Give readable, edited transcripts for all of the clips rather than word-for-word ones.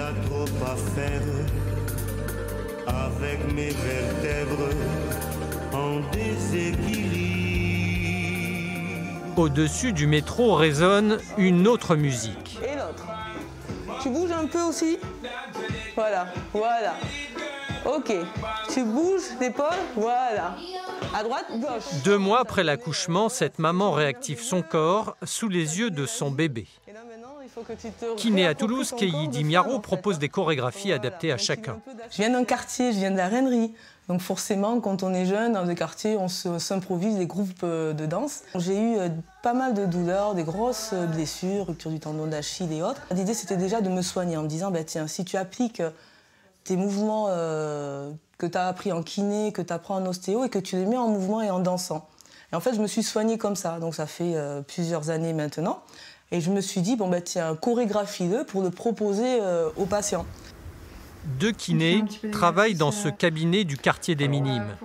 a trop à faire avec mes vertèbres en déséquilibre. Au-dessus du métro résonne une autre musique. Et l'autre. Tu bouges un peu aussi. Voilà, voilà. Ok. Tu bouges l'épaule. Voilà. À droite, gauche. 2 mois après l'accouchement, cette maman réactive son corps sous les yeux de son bébé. Kiné à Toulouse, Keïdi Miaro propose des chorégraphies adaptées à chacun. Je viens d'un quartier, je viens de la Reinerie. Donc forcément, quand on est jeune, dans des quartiers, on s'improvise des groupes de danse. J'ai eu pas mal de douleurs, des grosses blessures, rupture du tendon d'Achille et autres. L'idée, c'était déjà de me soigner en me disant, bah, tiens, si tu appliques tes mouvements que tu as appris en kiné, que tu apprends en ostéo et que tu les mets en mouvement et en dansant. Et en fait, je me suis soignée comme ça. Donc ça fait plusieurs années maintenant. Et je me suis dit, bon, bah, tiens, chorégraphie-le pour le proposer aux patients. 2 kinés travaillent dans ce cabinet du quartier des Minimes.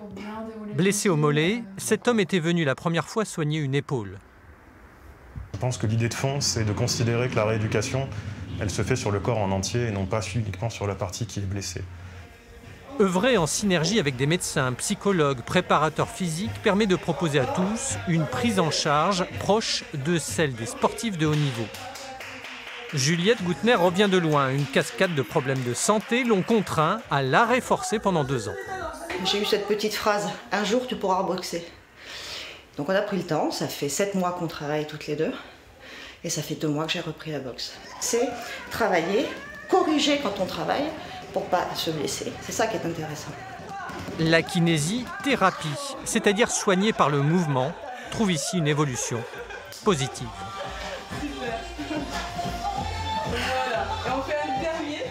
Blessé au mollet, cet homme était venu la première fois soigner une épaule. Je pense que l'idée de fond, c'est de considérer que la rééducation, elle se fait sur le corps en entier et non pas uniquement sur la partie qui est blessée. Œuvrer en synergie avec des médecins, psychologues, préparateurs physiques permet de proposer à tous une prise en charge proche de celle des sportifs de haut niveau. Juliette Goutner revient de loin. Une cascade de problèmes de santé l'ont contraint à l'arrêt forcé pendant 2 ans. J'ai eu cette petite phrase, un jour tu pourras boxer. Donc on a pris le temps, ça fait 7 mois qu'on travaille toutes les deux. Et ça fait 2 mois que j'ai repris la boxe. C'est travailler, corriger quand on travaille pour ne pas se blesser. C'est ça qui est intéressant. La kinésithérapie, c'est-à-dire soignée par le mouvement, trouve ici une évolution positive. Voilà. Et on fait un dernier.